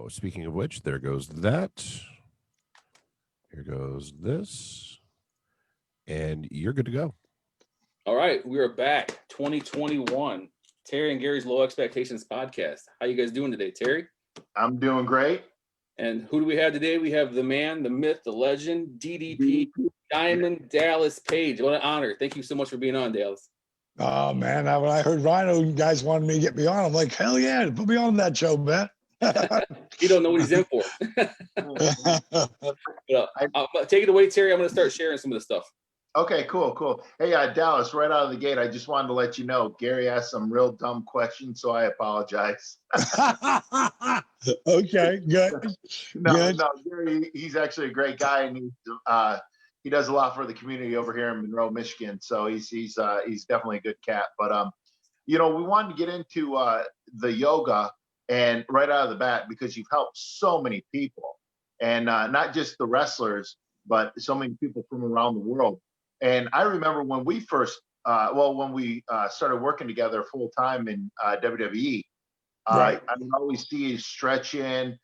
speaking of which, there goes that. Here goes this. And you're good to go. All right, we are back. 2021. Terry and Gary's Low Expectations podcast. How you guys doing today, Terry? I'm doing great. And who do we have today? We have the man, the myth, the legend, DDP, Diamond Dallas Page. What an honor. Thank you so much for being on, Dallas. Oh, man. When I heard Rhino, you guys wanted me to get me on. I'm like, hell yeah, put me on that show, man. You don't know what he's in for. Take it away, Terry. I'm going to start sharing some of the stuff. Okay, cool. Hey, Dallas, right out of the gate, I just wanted to let you know, Gary asked some real dumb questions, so I apologize. Okay, good. No, Gary, he's actually a great guy, and he does a lot for the community over here in Monroe, Michigan. So he's definitely a good cat. But we wanted to get into the yoga, and right out of the bat, because you've helped so many people, and not just the wrestlers, but so many people from around the world. And I remember when we first, started working together full time in WWE, Right. I would always see you stretching,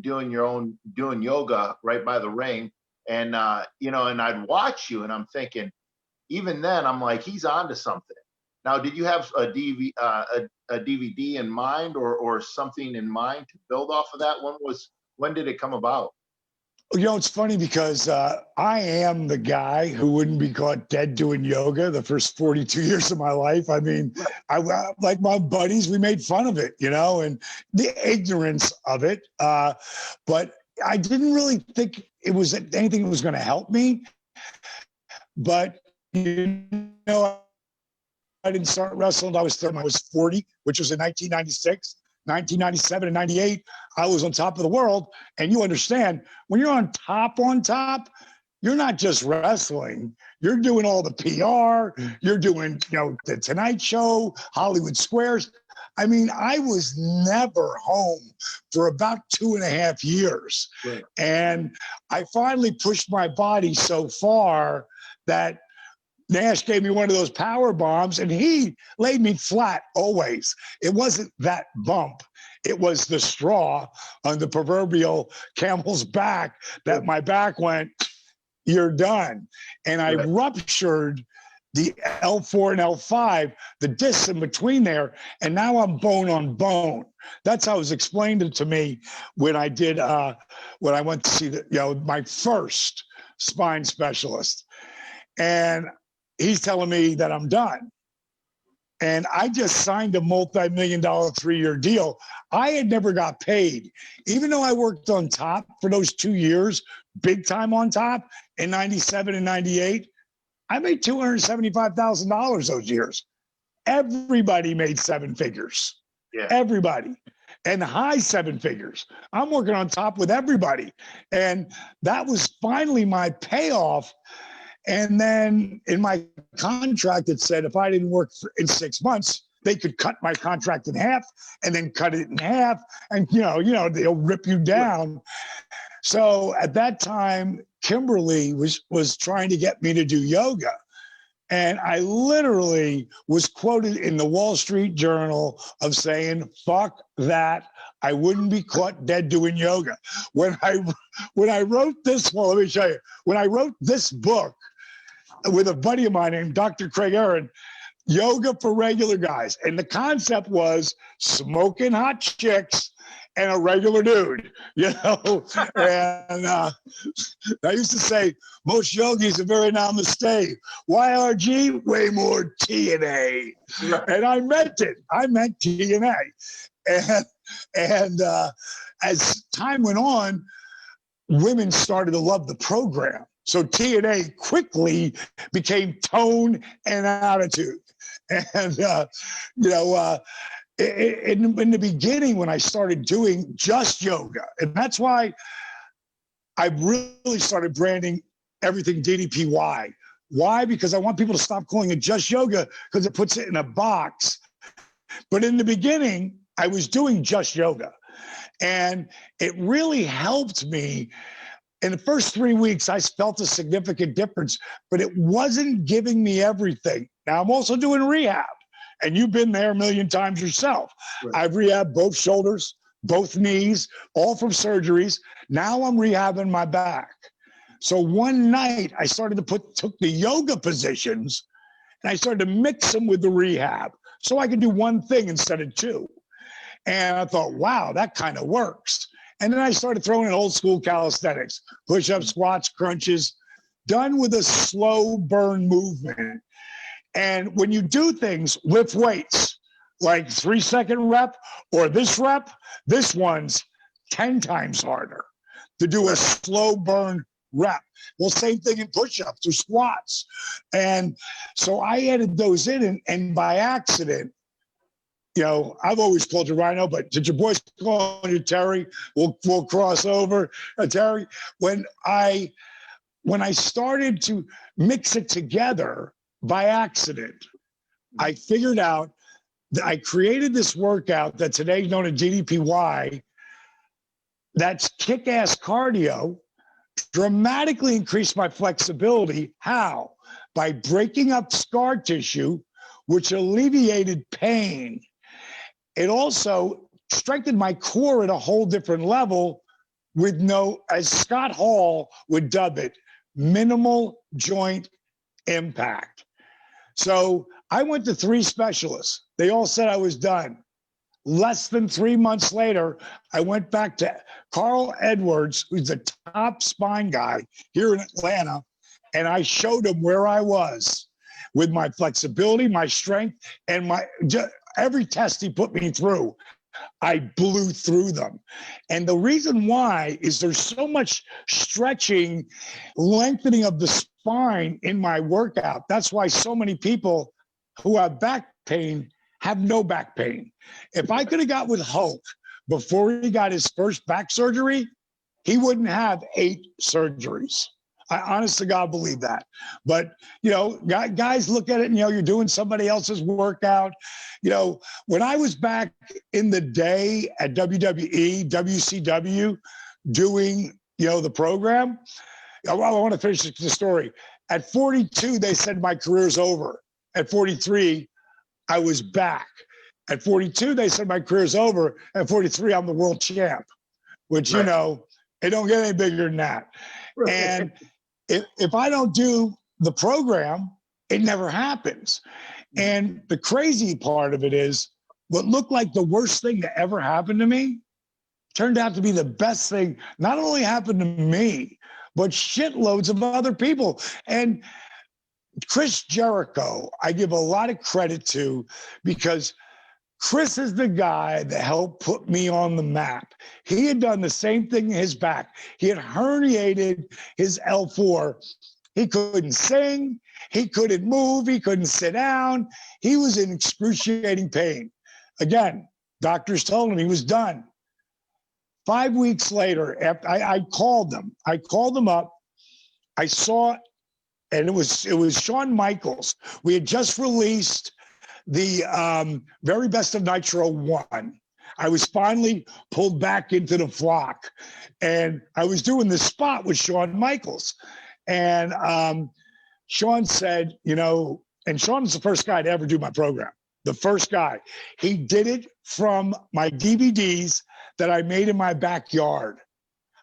doing yoga right by the ring, and and I'd watch you, and I'm thinking, even then, I'm like, he's onto something. Now, did you have a DVD in mind, or something in mind to build off of that? When did it come about? It's funny because I am the guy who wouldn't be caught dead doing yoga the first 42 years of my life. I mean, I like my buddies, we made fun of it, and the ignorance of it. But I didn't really think it was anything that was going to help me. But, I didn't start wrestling until I was 40, which was in 1996. 1997 and 98, I was on top of the world. And you understand, when you're on top, you're not just wrestling. You're doing all the PR. You're doing, the Tonight Show, Hollywood Squares. I mean, I was never home for about 2.5 years. Right. And I finally pushed my body so far that Nash gave me one of those power bombs, and he laid me flat always. It wasn't that bump. It was the straw on the proverbial camel's back that my back went, you're done. And I ruptured the L4 and L5, the discs in between there, and now I'm bone on bone. That's how it was explained to me when I did, when I went to see my first spine specialist. And he's telling me that I'm done. And I just signed a multi-million-dollar 3-year deal. I had never got paid. Even though I worked on top for those 2 years, big time on top, in 97 and 98, I made $275,000 those years. Everybody made 7 figures. Yeah. Everybody. And high 7 figures. I'm working on top with everybody. And that was finally my payoff. And then in my contract, it said if I didn't work in 6 months, they could cut my contract in half and then cut it in half. And, they'll rip you down. So at that time, Kimberly was trying to get me to do yoga. And I literally was quoted in the Wall Street Journal of saying, fuck that. I wouldn't be caught dead doing yoga. When I wrote this, well, let me show you. When I wrote this book with a buddy of mine named Dr. Craig Aaron, Yoga for Regular Guys. And the concept was smoking hot chicks and a regular dude, And I used to say, most yogis are very namaste. YRG, way more TNA. Right. And I meant it. I meant TNA. And as time went on, women started to love the program. So TNA quickly became tone and attitude. And, in the beginning, when I started doing just yoga, and that's why I really started branding everything DDPY. Why? Because I want people to stop calling it just yoga because it puts it in a box. But in the beginning, I was doing just yoga. And it really helped me. In the first 3 weeks, I felt a significant difference, but it wasn't giving me everything. Now, I'm also doing rehab, and you've been there a million times yourself. Right. I've rehabbed both shoulders, both knees, all from surgeries. Now I'm rehabbing my back. So one night I started to took the yoga positions and I started to mix them with the rehab so I could do one thing instead of two. And I thought, wow, that kind of works. And then I started throwing in old school calisthenics, push-ups, squats, crunches, done with a slow burn movement. And when you do things, lift weights, like 3-second rep or this one's 10 times harder to do a slow burn rep. Well, same thing in push-ups or squats. And so I added those in, and by accident, you know, I've always called you Rhino, but did your boys call you Terry? We'll cross over. Terry, when I started to mix it together by accident, I figured out that I created this workout that today is known as DDPY. That's kick-ass cardio, dramatically increased my flexibility. How? By breaking up scar tissue, which alleviated pain. It also strengthened my core at a whole different level with no, as Scott Hall would dub it, minimal joint impact. So I went to 3 specialists. They all said I was done. Less than 3 months later, I went back to Carl Edwards, who's the top spine guy here in Atlanta, and I showed him where I was with my flexibility, my strength, and every test he put me through. I blew through them. And the reason why is there's so much stretching, lengthening of the spine in my workout. That's why so many people who have back pain have no back pain. If I could have got with Hulk before he got his first back surgery, he wouldn't have 8 surgeries. I honest to God believe that. But, you know, guys look at it and, you know, you're doing somebody else's workout. You know, when I was back in the day at WWE, WCW, doing, you know, the program, I want to finish the story. At 42, they said my career's over. At 43, I was back. At 42, they said my career's over. At 43, I'm the world champ, which, you know, it don't get any bigger than that. Right. And if I don't do the program, it never happens. And the crazy part of it is what looked like the worst thing that ever happened to me turned out to be the best thing. Not only happened to me, but shitloads of other people. And Chris Jericho, I give a lot of credit to, because Chris is the guy that helped put me on the map. He had done the same thing in his back. He had herniated his L4. He couldn't sing. He couldn't move. He couldn't sit down. He was in excruciating pain. Again, doctors told him he was done. 5 weeks later, after I called them. I called them up. I saw, and it was Shawn Michaels. We had just released the very best of Nitro 1. I was finally pulled back into the flock, and I was doing this spot with Shawn Michaels. And Shawn said, you know, and Shawn was the first guy to ever do my program, the first guy. He did it from my DVDs that I made in my backyard.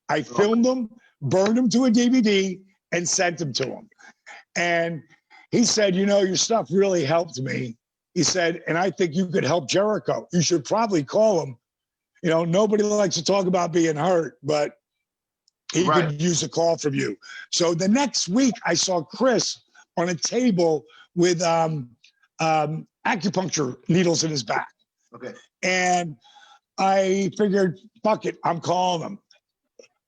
I filmed them, burned them to a DVD, and sent them to him. And he said, you know, your stuff really helped me. He said, and I think you could help Jericho. You should probably call him. You know, nobody likes to talk about being hurt, but he could use a call from you. So the next week, I saw Chris on a table with acupuncture needles in his back. Okay. And I figured, fuck it, I'm calling him.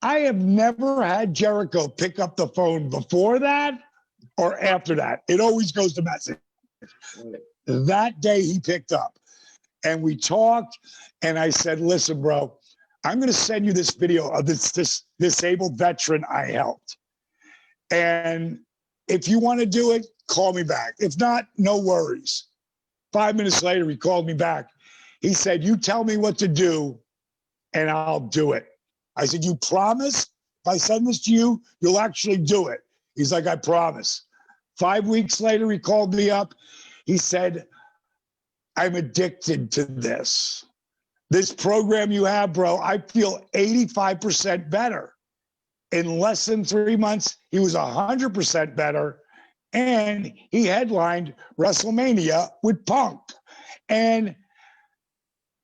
I have never had Jericho pick up the phone before that or after that. It always goes to message. That day he picked up and we talked, and I said, listen, bro, I'm going to send you this video of this disabled veteran I helped. And if you want to do it, call me back. If not, no worries. 5 minutes later, he called me back. He said, you tell me what to do and I'll do it. I said, you promise if I send this to you, you'll actually do it? He's like, I promise. 5 weeks later, he called me up. He said, I'm addicted to this. this program you have, bro, I feel 85% better. In less than 3 months, he was 100% better. And he headlined WrestleMania with Punk. And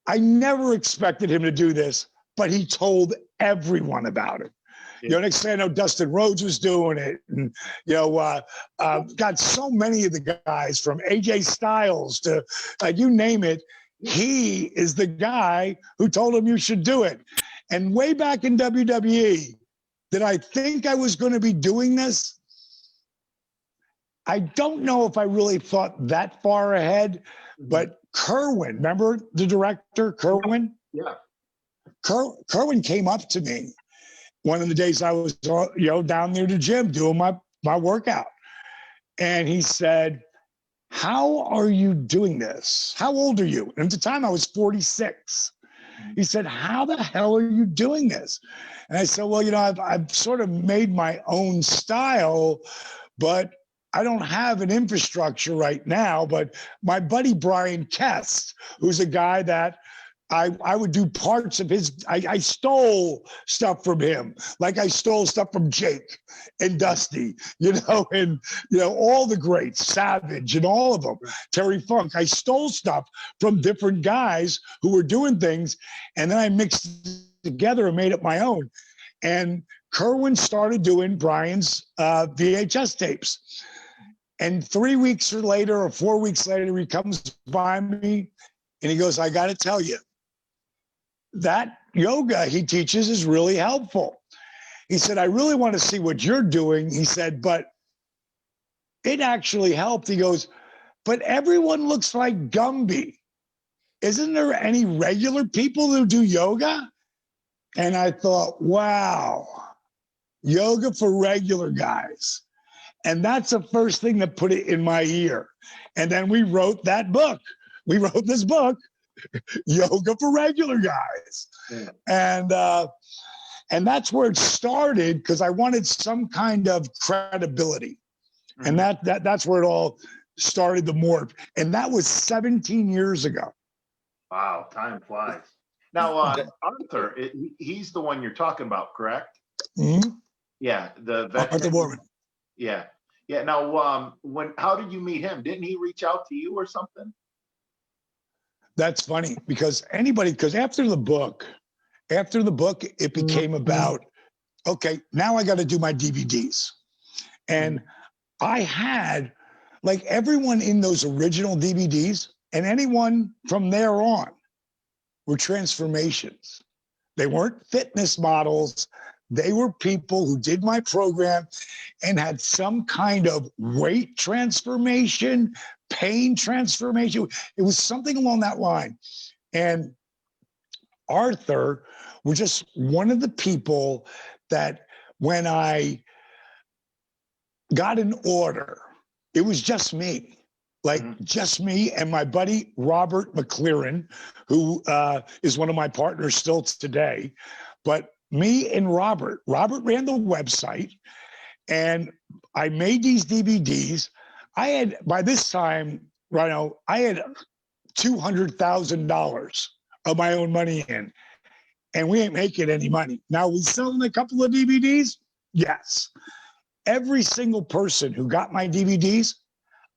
I never expected him to do this, but he told everyone about it. Yeah. You know, next thing I know, Dustin Rhodes was doing it. And, got so many of the guys from AJ Styles to you name it. He is the guy who told him you should do it. And way back in WWE, did I think I was going to be doing this? I don't know if I really thought that far ahead, but Kerwin, remember the director, Kerwin? Yeah. Kerwin came up to me one of the days I was, down near the gym doing my workout. And he said, how are you doing this? How old are you? And at the time I was 46. He said, how the hell are you doing this? And I said, well, I've sort of made my own style, but I don't have an infrastructure right now. But my buddy Brian Kest, who's a guy that I would do parts of his, I stole stuff from him, like I stole stuff from Jake and Dusty, and all the greats, Savage and all of them, Terry Funk. I stole stuff from different guys who were doing things, and then I mixed it together and made it my own. And Kerwin started doing Brian's VHS tapes. And 3 weeks later or 4 weeks later, he comes by me and he goes, I got to tell you, that yoga he teaches is really helpful. He said, I really want to see what you're doing. He said, but it actually helped. He goes, but everyone looks like Gumby. Isn't there any regular people who do yoga? And I thought, wow, yoga for regular guys. And that's the first thing that put it in my ear. And then we wrote that book. We wrote this book, Yoga for Regular Guys. Yeah. And that's where it started, because I wanted some kind of credibility. Mm-hmm. And that's where it all started, the morph. And that was 17 years ago. Wow, time flies. Now, Arthur, he's the one you're talking about, correct? Mm-hmm. Yeah, the veteran. Arthur Warren. Yeah. Yeah. Now, how did you meet him? Didn't he reach out to you or something? That's funny, because after the book, it became about, okay, now I got to do my DVDs. And I had, like, everyone in those original DVDs and anyone from there on were transformations. They weren't fitness models. They were people who did my program and had some kind of weight transformation, pain transformation. It was something along that line. And Arthur was just one of the people that when I got an order, it was just me. Just me and my buddy Robert McLaren, who is one of my partners still today. But me and Robert ran the website, and I made these DVDs. I had, by this time, Rhino, I had $200,000 of my own money in, and we ain't making any money. Now, we selling a couple of DVDs? Yes. Every single person who got my DVDs,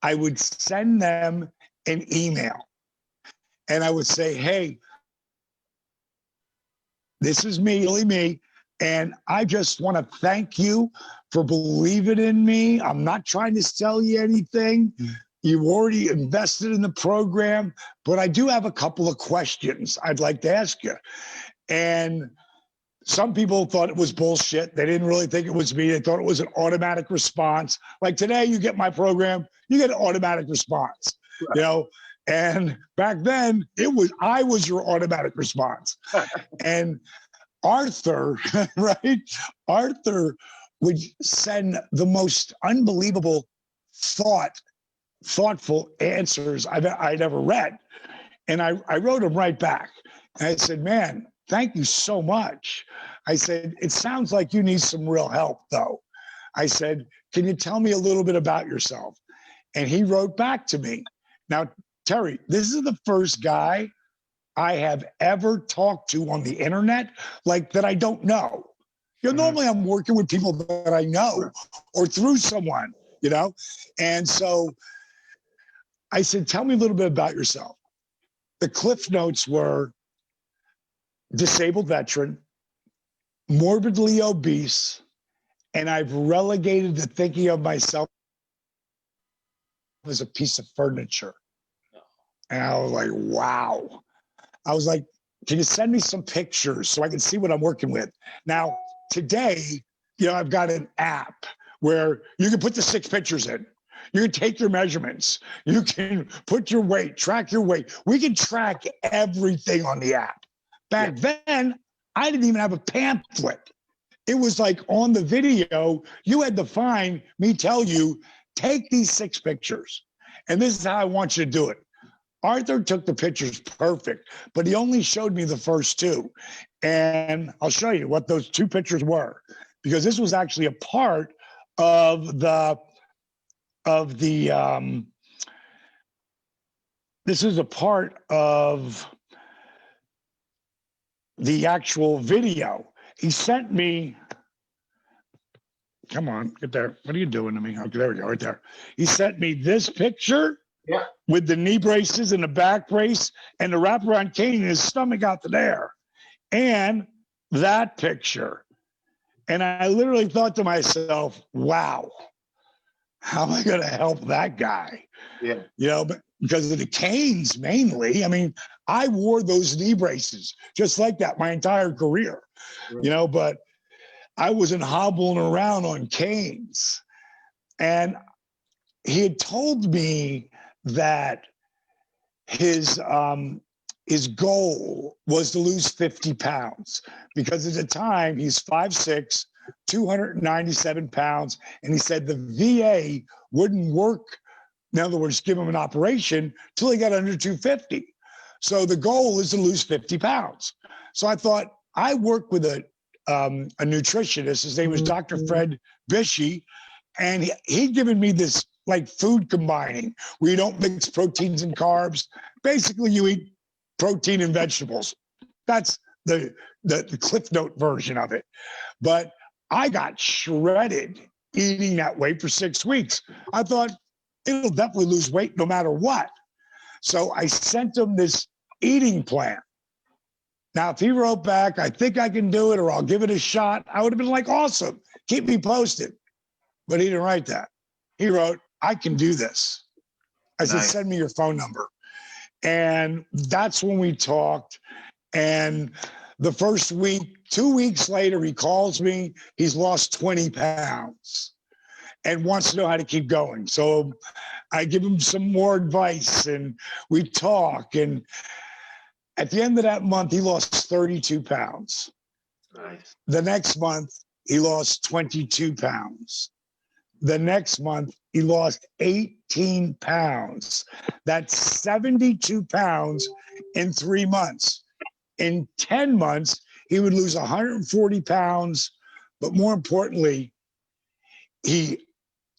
I would send them an email. And I would say, hey, this is me, really me. And I just want to thank you for believing in me. I'm not trying to sell you anything. You've already invested in the program, but I do have a couple of questions I'd like to ask you. And some people thought it was bullshit. They didn't really think it was me. They thought it was an automatic response. Like today, you get my program, you get an automatic response, And back then, I was your automatic response. And Arthur, right? Arthur would send the most unbelievable, thoughtful answers I'd ever read. And I wrote him right back. And I said, man, thank you so much. I said, it sounds like you need some real help, though. I said, can you tell me a little bit about yourself? And he wrote back to me. Now, Terry, this is the first guy I have ever talked to on the internet, like that I don't know. You know, normally I'm working with people that I know or through someone, you know? And so I said, tell me a little bit about yourself. The cliff notes were disabled veteran, morbidly obese, and I've relegated to thinking of myself as a piece of furniture. And I was like, wow. I was like, can you send me some pictures so I can see what I'm working with? Now, today, you know, I've got an app where you can put the 6 pictures in. You can take your measurements. You can put your weight, track your weight. We can track everything on the app. Back then, I didn't even have a pamphlet. It was like on the video, you had to find me tell you, take these 6 pictures. And this is how I want you to do it. Arthur took the pictures perfect, but he only showed me the first 2. And I'll show you what those 2 pictures were, because this was actually a part of this is a part of the actual video. He sent me, come on, get there. What are you doing to me? Okay, there we go, right there. He sent me this picture with the knee braces and the back brace and the wraparound cane and his stomach out to there. And that picture. And I literally thought to myself, wow, how am I going to help that guy? Yeah. You know, but because of the canes mainly. I mean, I wore those knee braces just like that my entire career, you know, but I wasn't hobbling around on canes. And he had told me that his goal was to lose 50 pounds because at the time he's 5'6", 297 pounds. And he said the VA wouldn't work. In other words, give him an operation till he got under 250. So the goal is to lose 50 pounds. So I thought I worked with a nutritionist. His name was Dr. Fred Bishy. And he'd given me this like food combining where you don't mix proteins and carbs. Basically, you eat protein and vegetables. That's the Cliff Note version of it. But I got shredded eating that way for 6 weeks. I thought it'll definitely lose weight no matter what. So I sent him this eating plan. Now, if he wrote back, I think I can do it, or I'll give it a shot, I would have been like, awesome, keep me posted. But he didn't write that. He wrote, I can do this. I said, send me your phone number. And that's when we talked. And the first week, 2 weeks later, he calls me. He's lost 20 pounds and wants to know how to keep going. So I give him some more advice and we talk. And at the end of that month, he lost 32 pounds. Nice. The next month, he lost 22 pounds. The next month, he lost 18 pounds. That's 72 pounds in 3 months. In 10 months, he would lose 140 pounds. But more importantly, he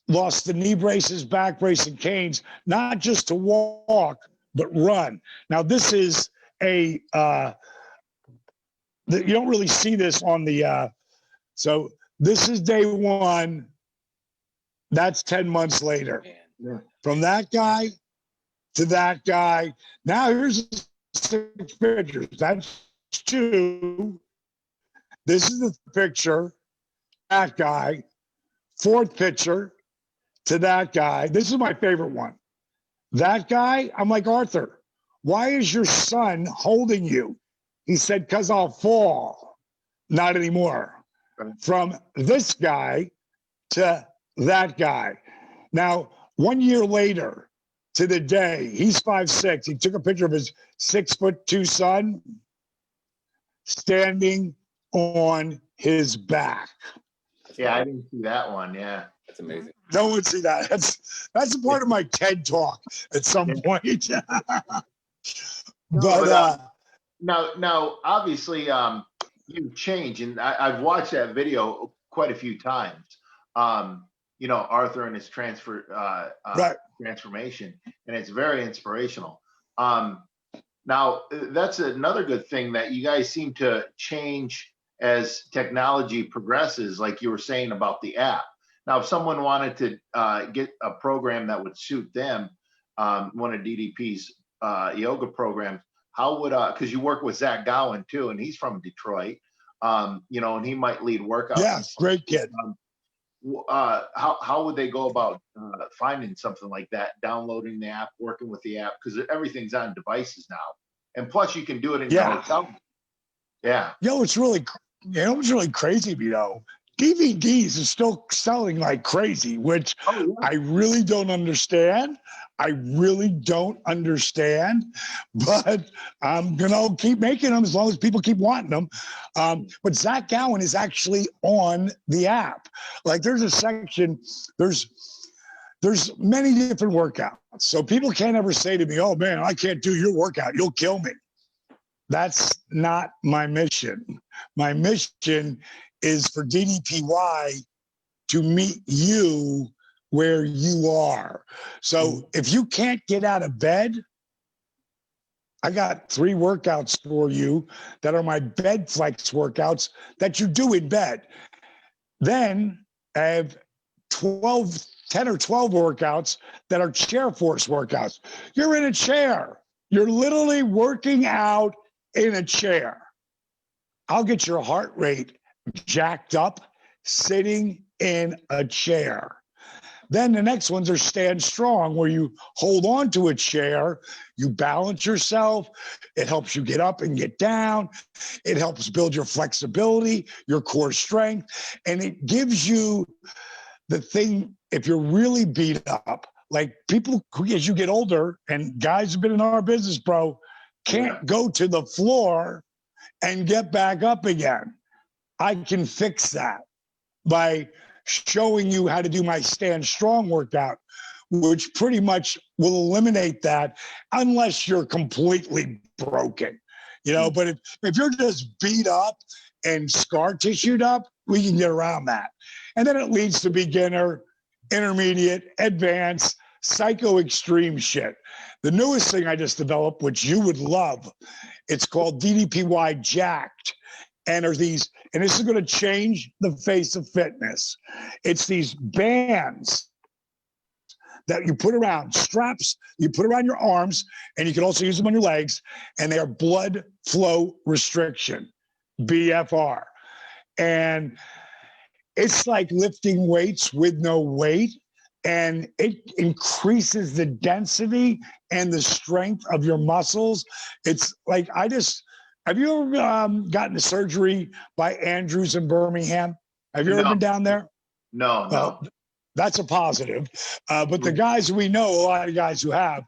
lost the knee braces, back brace, and canes, not just to walk, but run. Now, this is you don't really see this on the, so this is day 1. That's 10 months later. Yeah. From that guy to that guy. Now here's 6 pictures. That's 2. This is the picture. That guy. 4th picture to that guy. This is my favorite one. That guy, I'm like, Arthur, why is your son holding you? He said, because I'll fall. Not anymore. From this guy to that guy. Now, 1 year later to the day, he's 5'6". He took a picture of his 6'2" son standing on his back. Yeah, I didn't see that one. Yeah. That's amazing. No one see that. That's a part of my TED talk at some point. Now, obviously, you've changed, and I've watched that video quite a few times. You know, Arthur and his transformation, and it's very inspirational. Now, that's another good thing that you guys seem to change as technology progresses, like you were saying about the app. Now, if someone wanted to get a program that would suit them, one of DDP's yoga programs, how would, because you work with Zach Gowen too, and he's from Detroit, you know, and he might lead workouts. Yeah, great kid. How would they go about finding something like that, downloading the app, working with the app, because everything's on devices now, and plus you can do it in your hotel. Yeah. What's really crazy, DVDs are still selling like crazy, which I really don't understand. But I'm gonna keep making them as long as people keep wanting them. But Zach Gowen is actually on the app. Like there's a section, there's many different workouts. So people can't ever say to me, "Oh man, I can't do your workout. You'll kill me." That's not my mission. My mission is for DDPY to meet you where you are. So if you can't get out of bed, I got 3 workouts for you that are my bed flex workouts that you do in bed. Then I have 10 or 12 workouts that are chair force workouts. You're in a chair. You're literally working out in a chair. I'll get your heart rate jacked up sitting in a chair. Then the next ones are stand strong, where you hold on to a chair, you balance yourself. It helps you get up and get down. It helps build your flexibility, your core strength, and it gives you the thing. If you're really beat up, like people, as you get older, and guys have been in our business, bro, can't go to the floor and get back up again. I can fix that by showing you how to do my stand strong workout, which pretty much will eliminate that unless you're completely broken, but if you're just beat up and scar tissued up, we can get around that. And then it leads to beginner, intermediate, advanced, psycho extreme shit. The newest thing I just developed, which you would love, it's called DDPY Jacked. And there's these, and this is going to change the face of fitness. It's these bands that you put around, straps you put around your arms, and you can also use them on your legs, and they are blood flow restriction, BFR. And it's like lifting weights with no weight, and it increases the density and the strength of your muscles. It's like, have you ever gotten a surgery by Andrews in Birmingham? Have you ever been down there? No. That's a positive. But the guys we know, a lot of guys who have,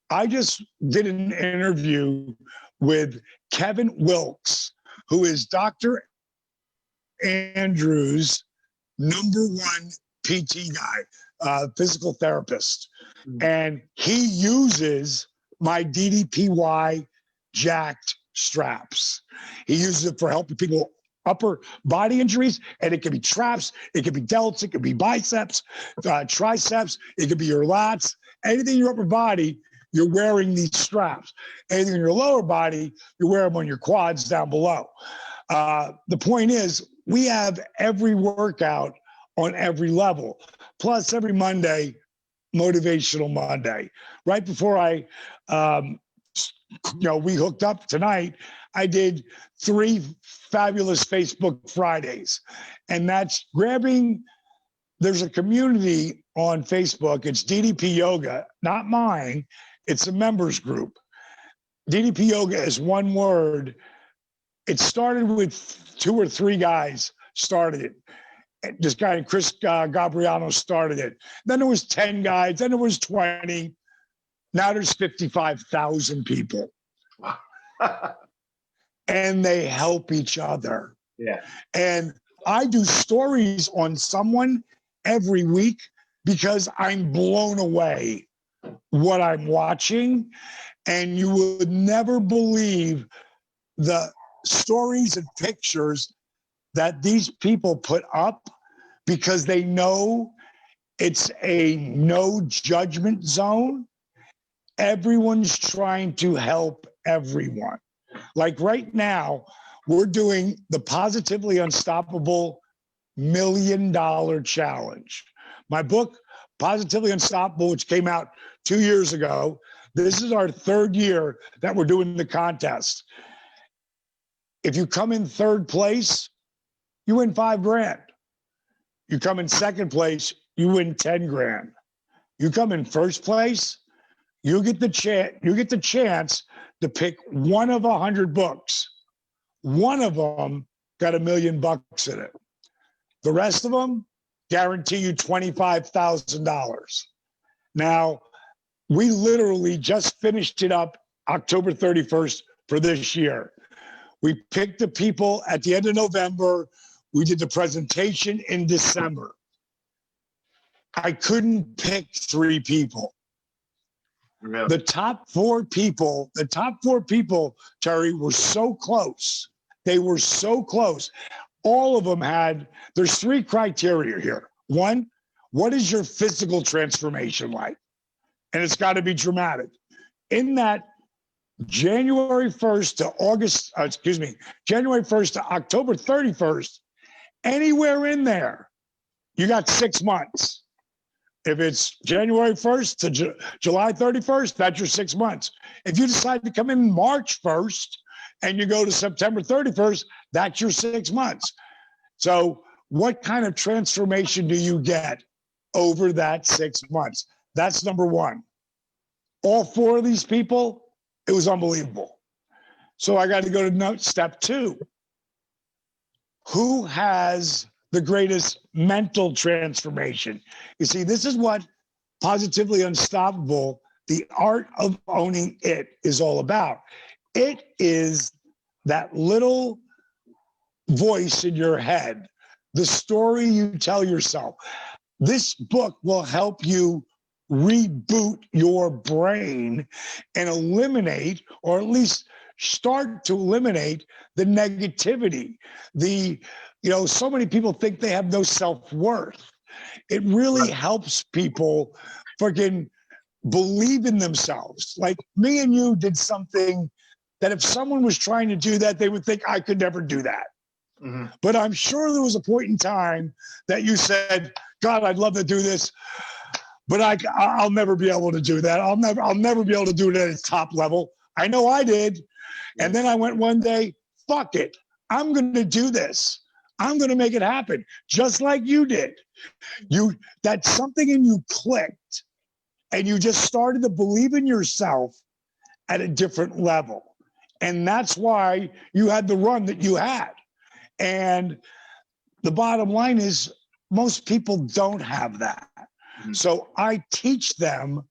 I just did an interview with Kevin Wilkes, who is Dr. Andrews' #1 PT guy, physical therapist. And he uses my DDPY Jacked straps. He uses it for helping people upper body injuries, and it can be traps, it could be delts, it could be biceps, triceps, it could be your lats, anything in your upper body, you're wearing these straps. Anything in your lower body, you wear them on your quads down below. The point is, we have every workout on every level. Plus, every Monday, Motivational Monday. Right before we hooked up tonight, I did 3 fabulous Facebook Fridays. And that's there's a community on Facebook. It's DDP Yoga, not mine. It's a members group. DDP Yoga is one word. It started with 2 or 3 guys started it. This guy, Chris Gabriano, started it. Then there was 10 guys. Then there was 20. Now there's 55,000 people. And they help each other. Yeah. And I do stories on someone every week because I'm blown away what I'm watching. And you would never believe the stories and pictures that these people put up, because they know it's a no judgment zone. Everyone's trying to help everyone. Like right now, we're doing the Positively Unstoppable $1 Million Challenge. My book, Positively Unstoppable, which came out 2 years ago. This is our 3rd year that we're doing the contest. If you come in 3rd place, you win $5,000. You come in 2nd place, you win 10 grand. You come in 1st place, you get the chance to pick one of 100 books. One of them got $1 million in it. The rest of them guarantee you $25,000. Now, we literally just finished it up October 31st for this year. We picked the people at the end of November. We did the presentation in December. I couldn't pick 3 people. Really? The top four people, Terry, were so close. They were so close. All of them had, there's 3 criteria here. 1, what is your physical transformation like? And it's got to be dramatic. In that January 1st to January 1st to October 31st, anywhere in there, you got 6 months. If it's January 1st to July 31st, that's your 6 months. If you decide to come in March 1st and you go to September 31st, that's your 6 months. So what kind of transformation do you get over that 6 months? That's number 1. All 4 of these people, it was unbelievable. So I got to go to step 2. Who has the greatest mental transformation? You see, this is what Positively Unstoppable, the art of owning it, is all about. It is that little voice in your head, the story you tell yourself. This book will help you reboot your brain and eliminate, or at least start to eliminate, the negativity. So many people think they have no self-worth. It really helps people freaking believe in themselves. Like me and you did something that if someone was trying to do that, they would think I could never do that. Mm-hmm. But I'm sure there was a point in time that you said, God, I'd love to do this, but I'll never be able to do that. I'll never be able to do it at its top level. I know I did. And then I went one day, fuck it. I'm going to do this. I'm going to make it happen, just like you did. That something in you clicked, and you just started to believe in yourself at a different level. And that's why you had the run that you had. And the bottom line is, most people don't have that. Mm-hmm. So I teach them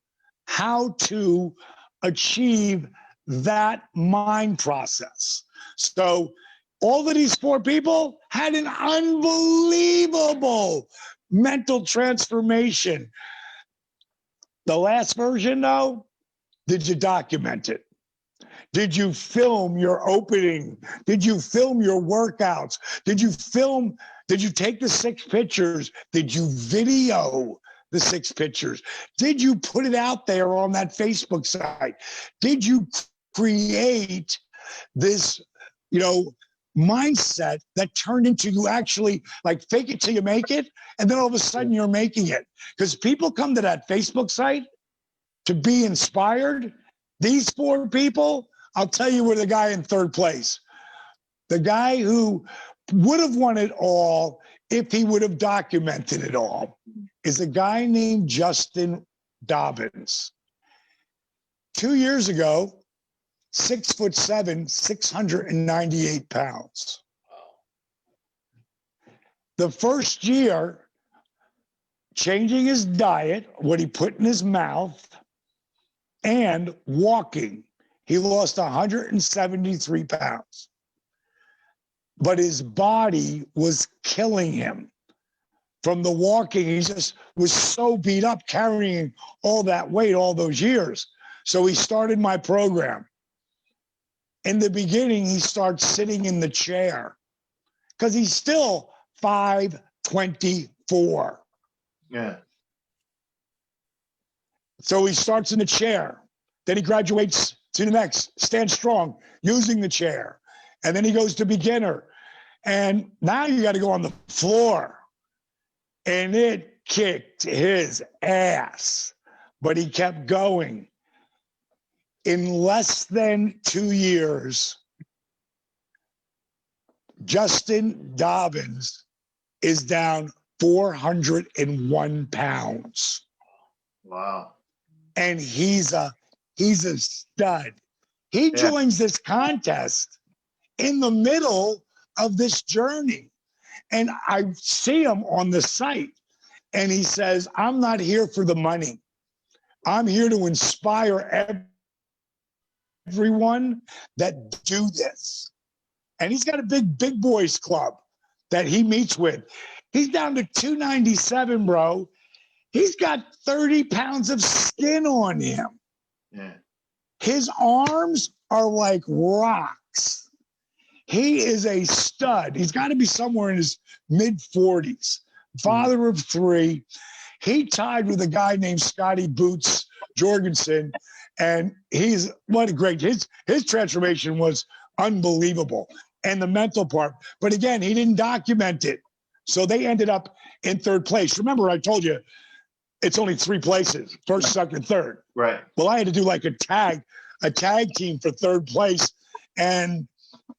how to achieve that mind process. So all of these 4 people had an unbelievable mental transformation. The last version, though, did you document it? Did you film your opening? Did you film your workouts? Did you take the 6 pictures? Did you video the 6 pictures? Did you put it out there on that Facebook site? Did you create this, mindset that turned into you actually like fake it till you make it? And then all of a sudden you're making it. Because people come to that Facebook site to be inspired. These 4 people, I'll tell you, were the guy in 3rd place. The guy who would have won it all if he would have documented it all is a guy named Justin Dobbins. 2 years ago, 6'7", 698 pounds. The first year, changing his diet, what he put in his mouth, and walking, he lost 173 pounds. But his body was killing him. From the walking, he just was so beat up carrying all that weight all those years. So he started my program. In the beginning, he starts sitting in the chair because he's still 5'24". Yeah. So he starts in the chair. Then he graduates to the next, stand strong, using the chair. And then he goes to beginner. And now you got to go on the floor. And it kicked his ass, but he kept going. In less than 2 years, Justin Dobbins is down 401 pounds. Wow. And he's a stud. He joins this contest in the middle of this journey. And I see him on the site, and he says, I'm not here for the money. I'm here to inspire everyone that do this. And he's got a big boys club that he meets with. He's down to 297, bro. He's got 30 pounds of skin on him. Yeah. His arms are like rocks. He is a stud. He's got to be somewhere in his mid 40s. Father of 3. He tied with a guy named Scotty Boots Jorgensen, and he's what a great his transformation was unbelievable, and the mental part. But again, he didn't document it, so they ended up in 3rd place. Remember, I told you it's only 3 places: 1st, 2nd, 3rd. Right. Well, I had to do like a tag team for 3rd place, and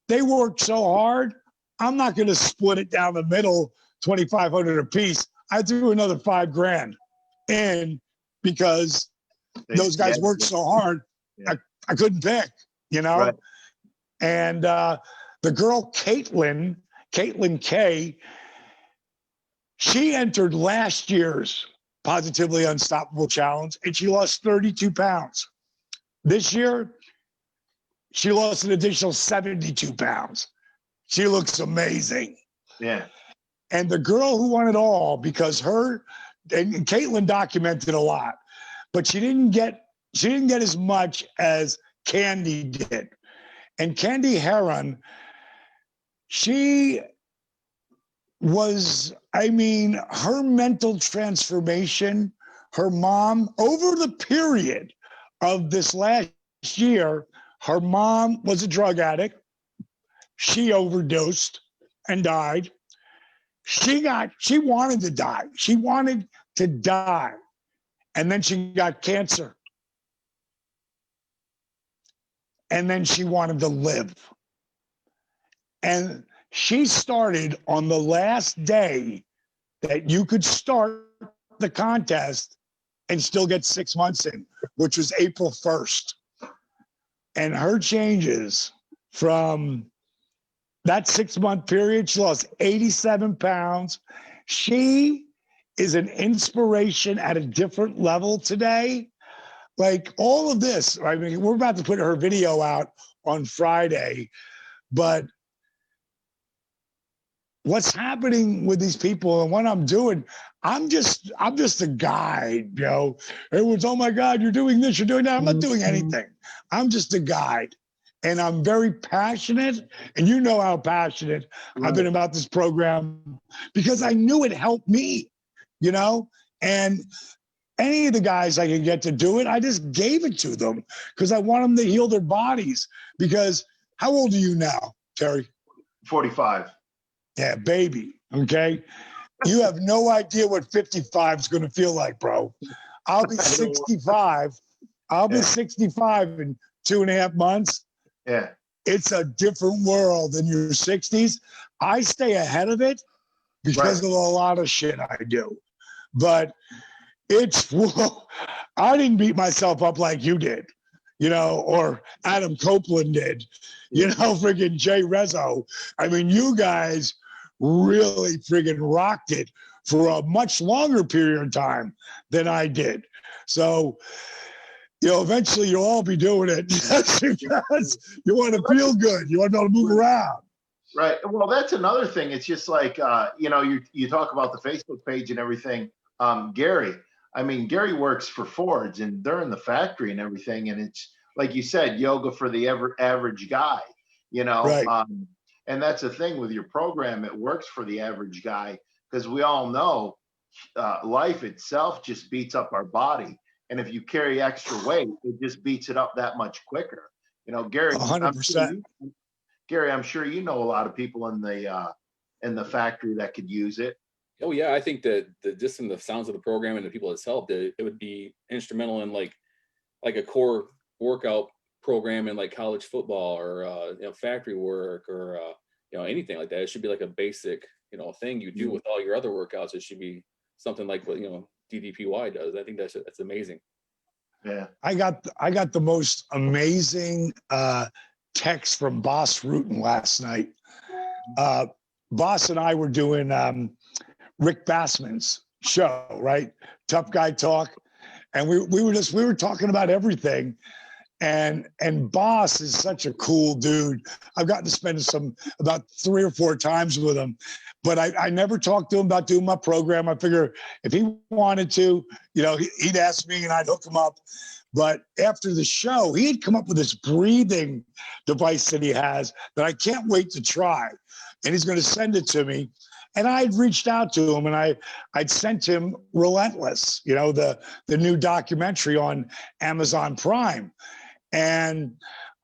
they worked so hard. I'm not going to split it down the middle, 2,500 a piece. I threw another $5,000 in because those guys worked so hard. Yeah. I couldn't pick, you know. Right. And the girl Caitlin K, she entered last year's Positively Unstoppable Challenge, and she lost 32 pounds. This year, she lost an additional 72 pounds. She looks amazing. Yeah. And the girl who won it all, because and Caitlin documented a lot, but she didn't get as much as Candy did. And Candy Heron, she was, her mental transformation, her mom, over the period of this last year, her mom was a drug addict. She overdosed and died. She wanted to die. She wanted to die. And then she got cancer. And then she wanted to live. And she started on the last day that you could start the contest and still get 6 months in, which was April 1st. And her changes from that 6-month period, she lost 87 pounds. She is an inspiration at a different level today. Like all of this, we're about to put her video out on Friday, but what's happening with these people and what I'm doing, I'm just a guide, you know. Everyone's, oh my God, you're doing this, you're doing that. I'm not doing anything. I'm just a guide. And I'm very passionate, and you know how passionate I've been about this program because I knew it helped me, you know? And any of the guys I could get to do it, I just gave it to them because I want them to heal their bodies. Because how old are you now, Terry? 45. Yeah, baby, okay? You have no idea what 55 is going to feel like, bro. I'll be 65. I'll be 65 in 2.5 months. Yeah. It's a different world in your 60s. I stay ahead of it because of a lot of shit I do. But I didn't beat myself up like you did, you know, or Adam Copeland did, you know, friggin' Jay Rezzo. I mean, you guys really friggin' rocked it for a much longer period of time than I did. So, you know, eventually you'll all be doing it because you want to feel good. You want to be able to move around. Right. Well, that's another thing. It's just like, you know, you talk about the Facebook page and everything. Gary works for Fords and they're in the factory and everything. And it's like you said, yoga for the average guy, you know. Right. And that's the thing with your program. It works for the average guy because we all know life itself just beats up our body. and if you carry extra weight, it just beats it up that much quicker. You know, Gary, 100%. Gary, I'm sure you know a lot of people in the factory that could use it. Oh yeah, I think that just from the sounds of the program and the people it's helped, it would be instrumental in like a core workout program in like college football or factory work or anything like that. It should be like a basic thing you do with all your other workouts. It should be something like what DDPY does. I think that's amazing. Yeah, I got the most amazing text from Boss Rutan last night. Boss and I were doing Rick Bassman's show, right? Tough Guy Talk, and we were talking about everything. And Boss is such a cool dude. I've gotten to spend about 3 or 4 times with him, but I never talked to him about doing my program. I figure if he wanted to, he'd ask me and I'd hook him up. But after the show, he had come up with this breathing device that he has that I can't wait to try. And he's going to send it to me. And I'd reached out to him and I'd sent him Relentless, the new documentary on Amazon Prime. And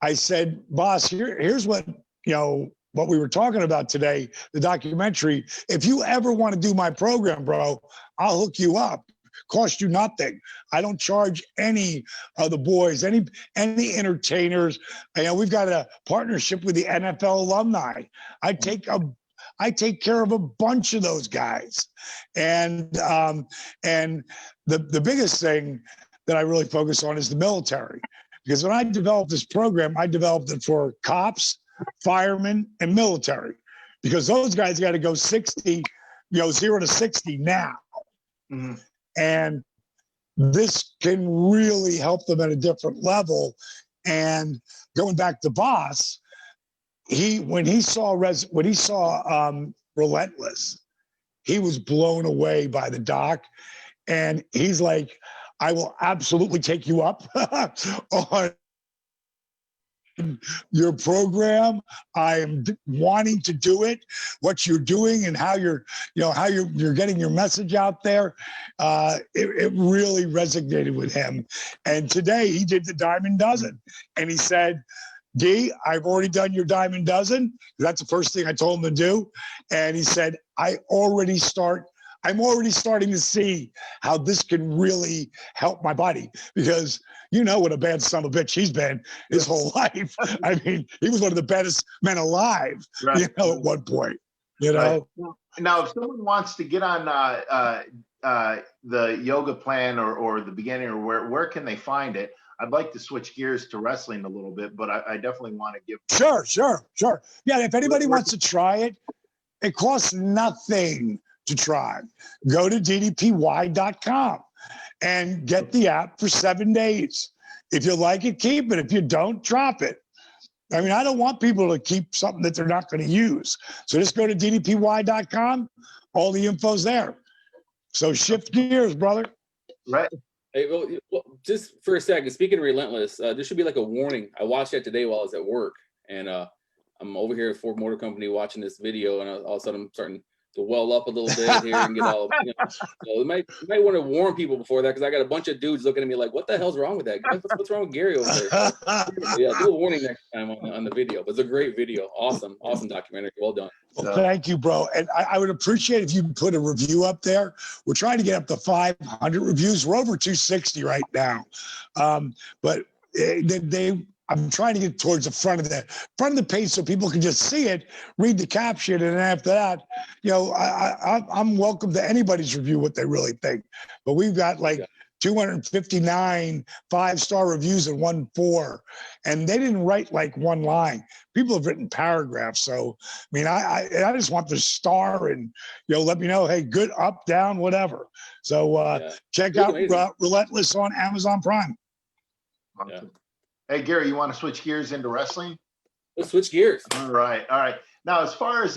I said, Boss, here's what we were talking about today, the documentary. If you ever want to do my program, bro, I'll hook you up. Cost you nothing. I don't charge any of the boys, any entertainers. We've got a partnership with the NFL alumni. I take care of a bunch of those guys. And the biggest thing that I really focus on is the military. Because when I developed this program, I developed it for cops, firemen, and military. Because those guys got to go 60, 0 to 60 now. Mm-hmm. And this can really help them at a different level. And going back to Boss, when he saw Relentless, he was blown away by the doc, and he's like, I will absolutely take you up on your program. I am wanting to do it. What you're doing and how you're getting your message out there. It really resonated with him. And today he did the Diamond Dozen, and he said, D, I've already done your Diamond Dozen. That's the first thing I told him to do. And he said, I'm already starting to see how this can really help my body, because what a bad son of a bitch he's been his whole life. I mean, he was one of the baddest men alive, right. At one point, Right. Now, if someone wants to get on the yoga plan or the beginning, or where can they find it? I'd like to switch gears to wrestling a little bit, but I definitely want to give. Sure. Yeah, if anybody wants to try it, it costs nothing to try. Go to DDPY.com and get the app for 7 days. If you like it, keep it. If you don't, drop it. I mean, I don't want people to keep something that they're not going to use. So just go to DDPY.com. All the info's there. So shift gears, brother. Right. Hey, well, just for a second, speaking of Relentless, there should be like a warning. I watched that today while I was at work, and I'm over here at Ford Motor Company watching this video, and all of a sudden I'm starting to well up a little bit here and get all, So you might want to warn people before that, because I got a bunch of dudes looking at me like, what the hell's wrong with that guy? What's wrong with Gary over there? So, yeah, do a warning next time on the video. But it's a great video. Awesome documentary. Well done. Well, thank you, bro. And I would appreciate if you put a review up there. We're trying to get up to 500 reviews. We're over 260 right now. But I'm trying to get towards the front of the page so people can just see it, read the caption, and after that, I'm welcome to anybody's review what they really think. But we've got 259 5-star reviews and 1 4, and they didn't write like one line. People have written paragraphs. So I mean, I just want the star and let me know, hey, good, up, down, whatever. So check out Relentless on Amazon Prime. Awesome. Yeah. Hey, Gary, you want to switch gears into wrestling? Let's switch gears. All right. Now, as far as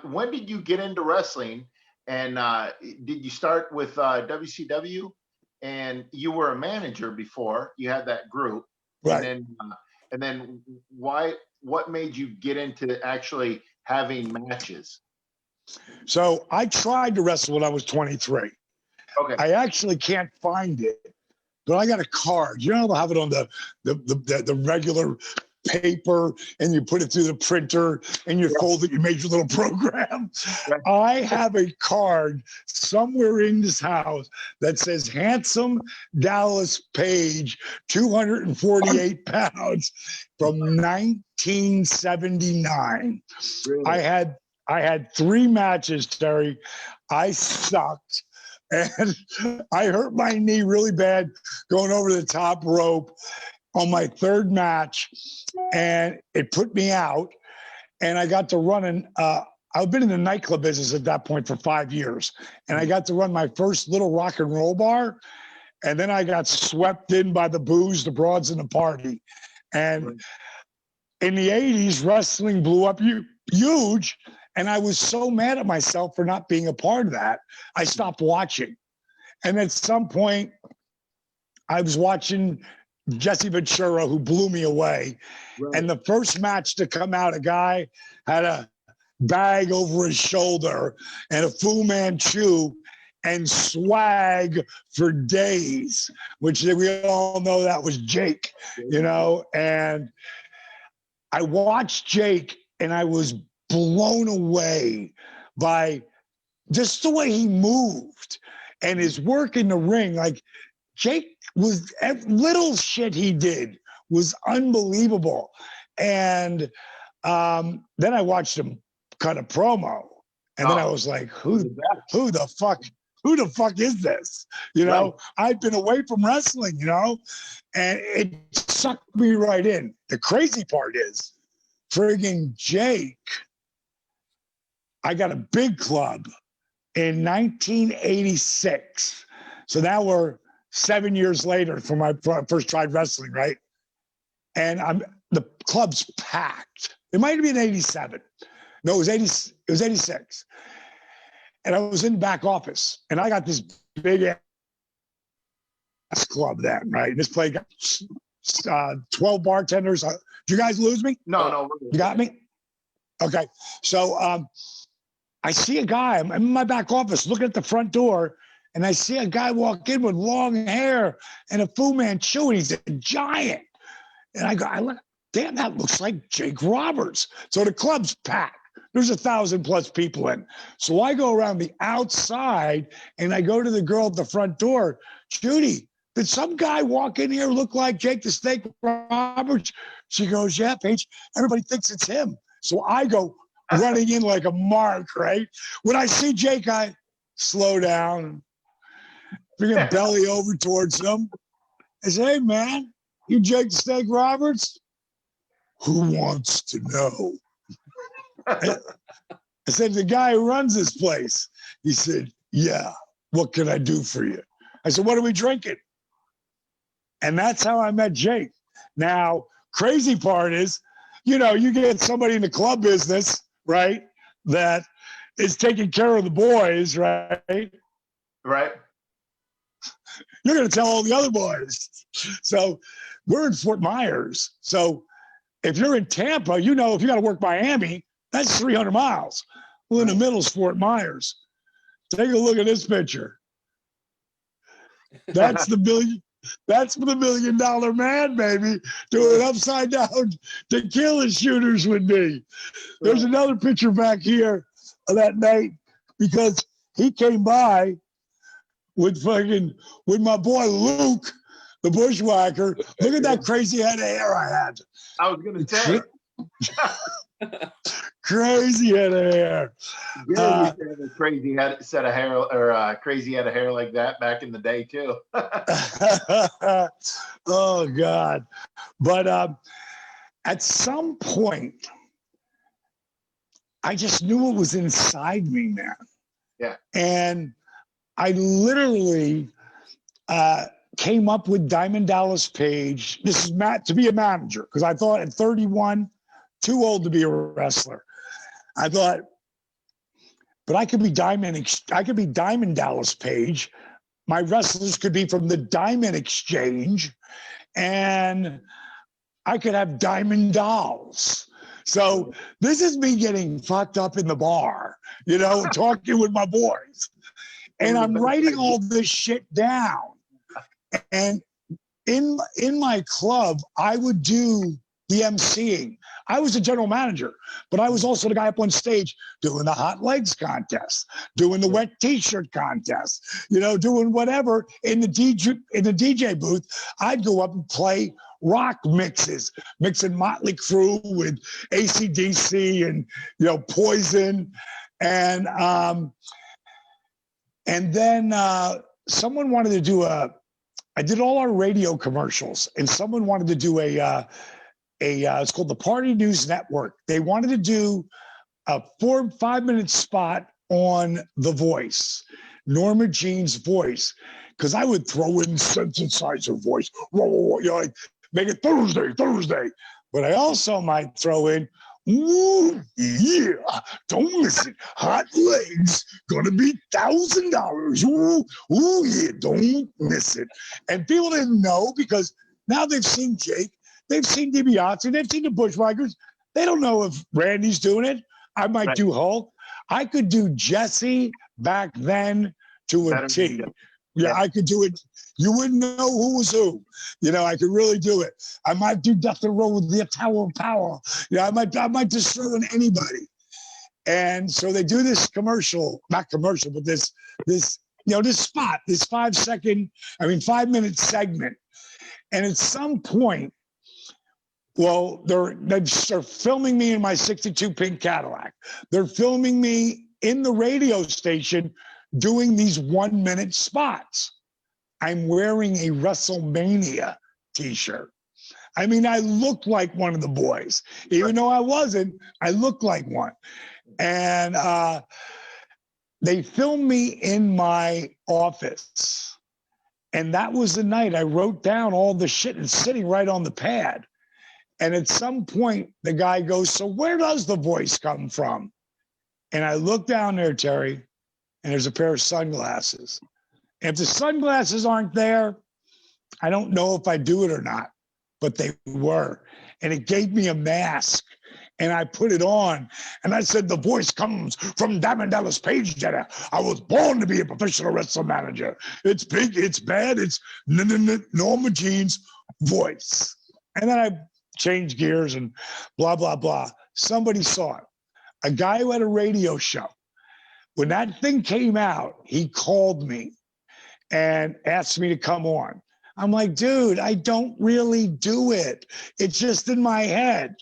when did you get into wrestling? And did you start with WCW? And you were a manager before you had that group, right? And then what made you get into actually having matches? So I tried to wrestle when I was 23. Okay. I actually can't find it, but I got a card. You know, they'll have it on the regular paper, and you put it through the printer, and you fold it. You make your little program. Right. I have a card somewhere in this house that says "Handsome Dallas Page, 248 pounds," from 1979. Really? I had 3 matches, Terry. I sucked. And I hurt my knee really bad going over the top rope on my 3rd match, and it put me out. And I got to run I've been in the nightclub business at that point for 5 years, and I got to run my first little rock and roll bar. And then I got swept in by the booze, the broads, and the party. And in the 80s, wrestling blew up huge. And I was so mad at myself for not being a part of that. I stopped watching. And at some point, I was watching Jesse Ventura, who blew me away. Right. And the first match to come out, a guy had a bag over his shoulder and a Fu Manchu and swag for days, which we all know that was Jake, you know. And I watched Jake, and I was blown away by just the way he moved and his work in the ring. Like, Jake was, little shit he did was unbelievable. And then I watched him cut a promo, and then I was like, who the fuck is this? You know, I've been away from wrestling, you know, and it sucked me right in. The crazy part is, friggin' Jake, I got a big club in 1986. So now we're 7 years later from my first tried wrestling, right? And the club's packed. It might have been 87. No, it was 86. And I was in the back office, and I got this big ass club then, right? This place got 12 bartenders. Did you guys lose me? No. You got me? Okay. So I see a guy. I'm in my back office looking at the front door, and I see a guy walk in with long hair and a Fu Manchu, and he's a giant. And I look, damn, that looks like Jake Roberts. So the club's packed. There's 1,000+ people in. So I go around the outside, and I go to the girl at the front door. Judy, did some guy walk in here look like Jake the Snake Roberts? She goes, yeah, Paige. Everybody thinks it's him. So I go running in like a mark, right? When I see Jake, I slow down, bring a belly over towards him. I say, hey, man, you Jake the Snake Roberts? Who wants to know? I said, the guy who runs this place. He said, yeah, what can I do for you? I said, what are we drinking? And that's how I met Jake. Now, crazy part is, you know, you get somebody in the club business, right, that is taking care of the boys, right? Right. You're going to tell all the other boys. So we're in Fort Myers. So if you're in Tampa, you know, if you got to work Miami, that's 300 miles. Well, in the middle is Fort Myers. Take a look at this picture. That's the $1 million man, baby, doing upside down tequila shooters with me. There's another picture back here of that night, because he came by with my boy Luke, the bushwhacker. Look at that crazy head of hair I had. I was gonna say. Crazy head of hair. Yeah, you had a crazy set of hair, or crazy head of hair like that back in the day too. Oh God! But at some point, I just knew what was inside me, man. Yeah. And I literally came up with Diamond Dallas Page. This is to be a manager, because I thought at 31, too old to be a wrestler. I thought, but I could be Diamond Dallas Page. My wrestlers could be from the Diamond Exchange, and I could have Diamond Dolls. So this is me getting fucked up in the bar, you know, talking with my boys. and I'm writing all this shit down. And in my club, I would do the emceeing. I was a general manager, but I was also the guy up on stage doing the hot legs contest, doing the wet t-shirt contest, doing whatever in the DJ booth. I'd go up and play rock mixes, mixing Motley Crue with AC/DC and Poison, and then someone wanted to do I did all our radio commercials, and someone wanted to do it's called the Party News Network. They wanted to do a 4 5-minute spot on The Voice, Norma Jean's voice, because I would throw in synthesizer voice, like make it Thursday. But I also might throw in, ooh, yeah, don't listen. Hot legs, gonna be $1,000. Ooh, yeah, don't miss it. And people didn't know because now they've seen Jake, they've seen DiBiase, they've seen the Bushwhackers. They don't know if Randy's doing it. I might do Hulk. I could do Jesse back then to a T. Yeah, I could do it. You wouldn't know who was who. I could really do it. I might do Death Row with the Tower of Power. I might just throw in anybody. And so they do this commercial, not commercial, but this spot, this 5-minute segment. And at some point, they're filming me in my 62 pink Cadillac. They're filming me in the radio station doing these 1-minute spots. I'm wearing a WrestleMania t-shirt. I mean, I look like one of the boys. Even though I wasn't, I look like one. And they filmed me in my office. And that was the night I wrote down all the shit and sitting right on the pad. And at some point, the guy goes, so where does the voice come from? And I look down there, Terry, and there's a pair of sunglasses. And if the sunglasses aren't there, I don't know if I do it or not, but they were. And it gave me a mask. And I put it on. And I said, the voice comes from Diamond Dallas Page Jenner. I was born to be a professional wrestling manager. It's big, it's bad, it's Norma Jean's voice. And then I changed gears and blah, blah, blah. Somebody saw it. A guy who had a radio show. When that thing came out, he called me and asked me to come on. I'm like, dude, I don't really do it. It's just in my head.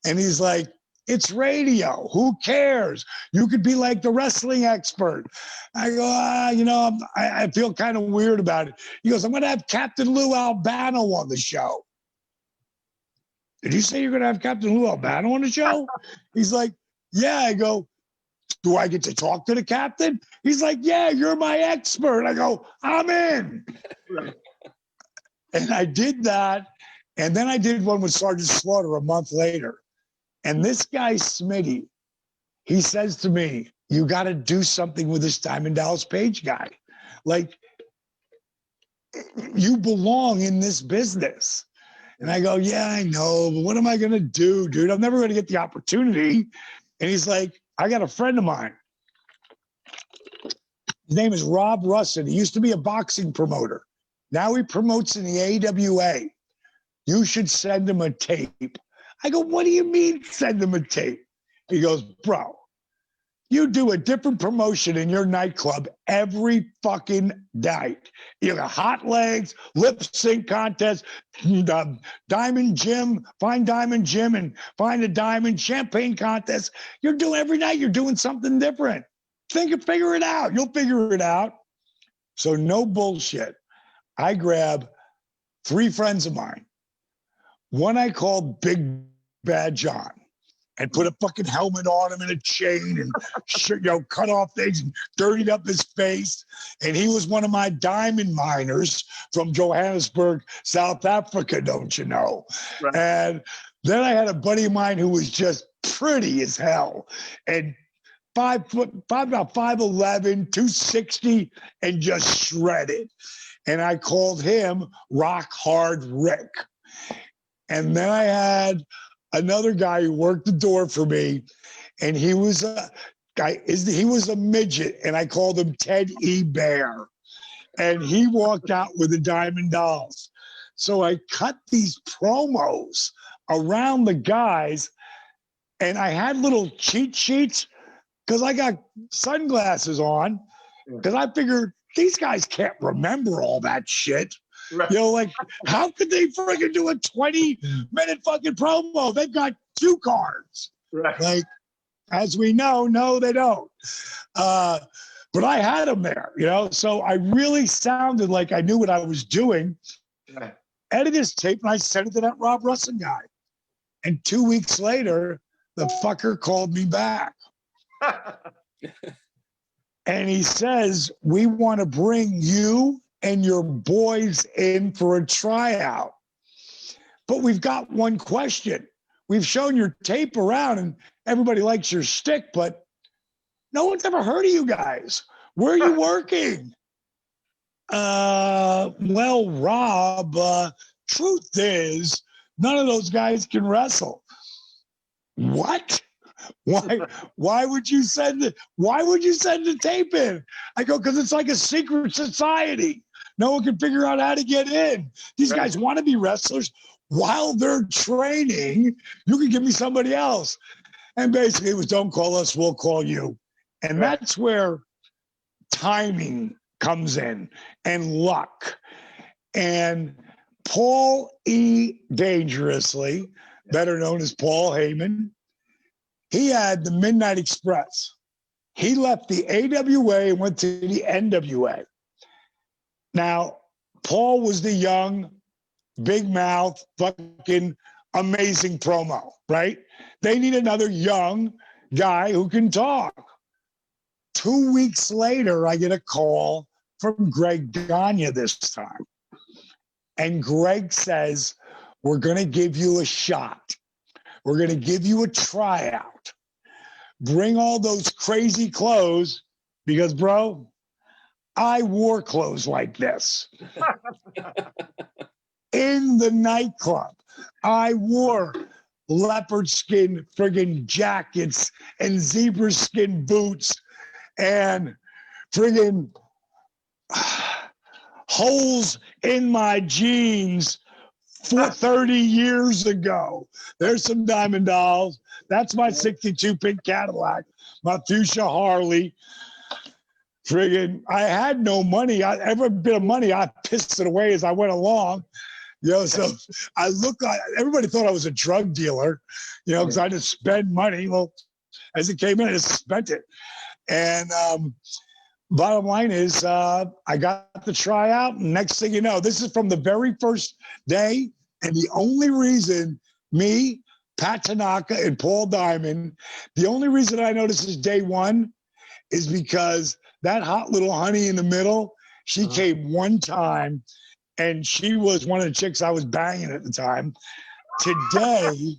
And he's like, it's radio. Who cares? You could be like the wrestling expert. I go, I feel kind of weird about it. He goes, I'm going to have Captain Lou Albano on the show. Did you say you're going to have Captain Lou Albano on the show? He's like, yeah. I go, do I get to talk to the captain? He's like, yeah, you're my expert. I go, I'm in. And I did that. And then I did one with Sergeant Slaughter a month later. And this guy, Smitty, he says to me, you got to do something with this Diamond Dallas Page guy. Like, you belong in this business. And I go, yeah, I know, but what am I going to do, dude? I'm never going to get the opportunity. And he's like, I got a friend of mine. His name is Rob Russin. He used to be a boxing promoter. Now he promotes in the AWA. You should send him a tape. I go, what do you mean send him a tape? He goes, bro, you do a different promotion in your nightclub every fucking night. You got hot legs, lip sync contest, diamond gym, find diamond gym and find a diamond champagne contest. You're doing every night. You're doing something different. Figure it out. You'll figure it out. So no bullshit. I grab 3 friends of mine. One I called Big Bad John and put a fucking helmet on him and a chain and cut off things and dirtied up his face. And he was one of my diamond miners from Johannesburg, South Africa, don't you know? Right. And then I had a buddy of mine who was just pretty as hell and about 5'11", 260, and just shredded. And I called him Rock Hard Rick. And then I had another guy who worked the door for me, and he was he was a midget, and I called him Ted E. Bear. And he walked out with the Diamond Dolls. So I cut these promos around the guys, and I had little cheat sheets because I got sunglasses on, because I figured these guys can't remember all that shit. Right. You know, like, how could they freaking do a 20-minute fucking promo? They've got 2 cards. Right. Like, as we know, no, they don't. But I had them there, you know, so I really sounded like I knew what I was doing. Right. Edited his tape, and I sent it to that Rob Russin guy. And 2 weeks later, the fucker called me back. And he says, we want to bring you and your boys in for a tryout. But we've got one question. We've shown your tape around, and everybody likes your stick, but no one's ever heard of you guys. Where are you working? Well, Rob, truth is, none of those guys can wrestle. What? Why would you send the tape in? I go, because it's like a secret society. No one can figure out how to get in. These guys want to be wrestlers. While they're training, you can give me somebody else. And basically it was, don't call us, we'll call you. And that's where timing comes in, and luck. And Paul E. Dangerously, better known as Paul Heyman, he had the Midnight Express. He left the AWA and went to the NWA. Now, Paul was the young, big mouth, fucking amazing promo, right? They need another young guy who can talk. 2 weeks later, I get a call from Greg Gagne this time. And Greg says, we're going to give you a shot. We're going to give you a tryout. Bring all those crazy clothes, because, bro, I wore clothes like this. In the nightclub, I wore leopard skin friggin' jackets and zebra skin boots and friggin' holes in my jeans 30 years ago. There's some Diamond Dolls. That's my 62 pink Cadillac, my fuchsia Harley. Friggin', I had no money. Every bit of money, I pissed it away as I went along. You know, so I look like, everybody thought I was a drug dealer, you know, because I just spend money. Well, as it came in, I just spent it. And bottom line is, I got the tryout. And next thing you know, this is from the very first day. And the only reason me, Pat Tanaka, and Paul Diamond, the only reason I know this is day one is because that hot little honey in the middle, she came one time, and she was one of the chicks I was banging at the time. Today,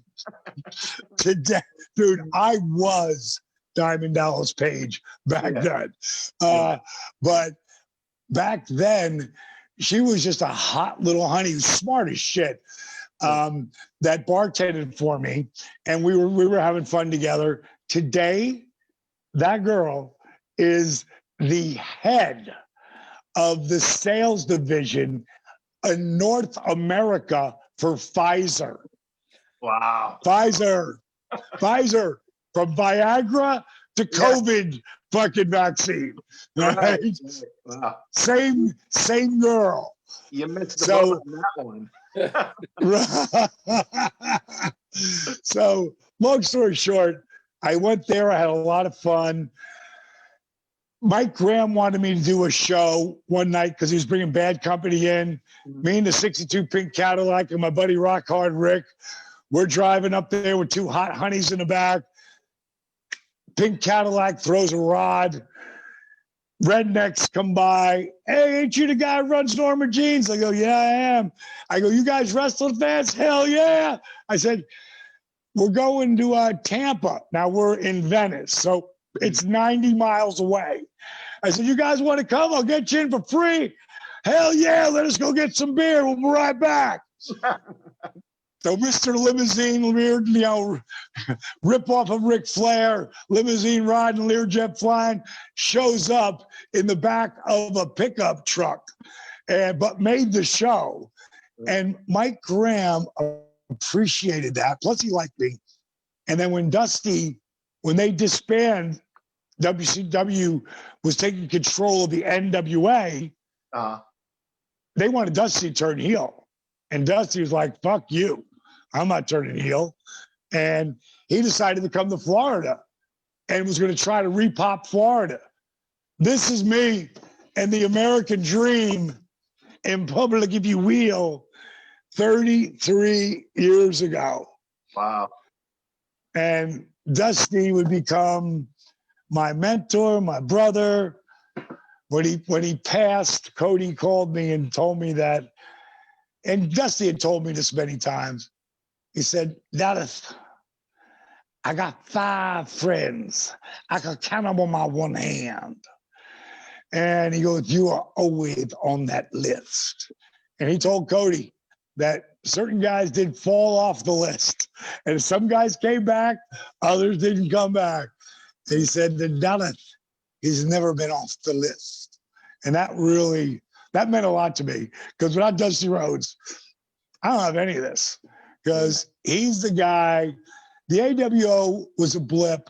dude, I was Diamond Dallas Page back then. But back then, she was just a hot little honey, smart as shit, that bartended for me, and we were having fun together. Today, that girl is the head of the sales division in North America for Pfizer. Wow. Pfizer, from Viagra to COVID fucking vaccine. Right? Wow. Same girl. You missed the boat on that one. So, long story short, I went there. I had a lot of fun. Mike Graham wanted me to do a show one night because he was bringing Bad Company in. Me and the 62 pink Cadillac and my buddy Rock Hard Rick, we're driving up there with 2 hot honeys in the back. Pink Cadillac throws a rod. Rednecks come by. Hey, ain't you the guy who runs Norma Jeans? I go, yeah, I am. I go, you guys wrestling fans? Hell yeah. I said, we're going to Tampa. Now we're in Venice, so it's 90 miles away. I said, you guys want to come? I'll get you in for free. Hell yeah, let us go get some beer. We'll be right back. So Mr. Limousine, rip off of Ric Flair, limousine riding, Learjet flying, shows up in the back of a pickup truck, but made the show. And Mike Graham appreciated that. Plus, he liked me. And then when they disbanded, WCW was taking control of the NWA, they wanted Dusty to turn heel. And Dusty was like, fuck you. I'm not turning heel. And he decided to come to Florida and was going to try to repop Florida. This is me and the American dream in public, if you will, 33 years ago. Wow. And Dusty would become my mentor, my brother. When he passed, Cody called me and told me that, and Dusty had told me this many times. He said, Dallas, I got 5 friends. I could count them on my one hand. And he goes, you are always on that list. And he told Cody that certain guys did fall off the list. And some guys came back, others didn't come back. And he said that Dallas, he's never been off the list. And that meant a lot to me, because without Dusty Rhodes, I don't have any of this, because he's the guy. The AWO was a blip.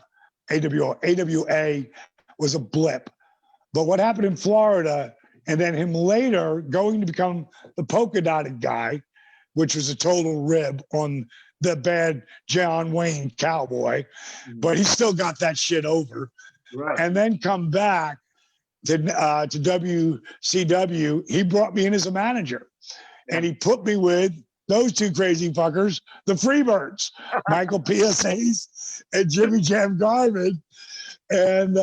AWA was a blip. But what happened in Florida, and then him later going to become the polka dotted guy, which was a total rib on the bad John Wayne Cowboy, but he still got that shit over. Right. And then come back to WCW. He brought me in as a manager, and he put me with those 2 crazy fuckers, the Freebirds, Michael PSAs and Jimmy Jam Garvin. And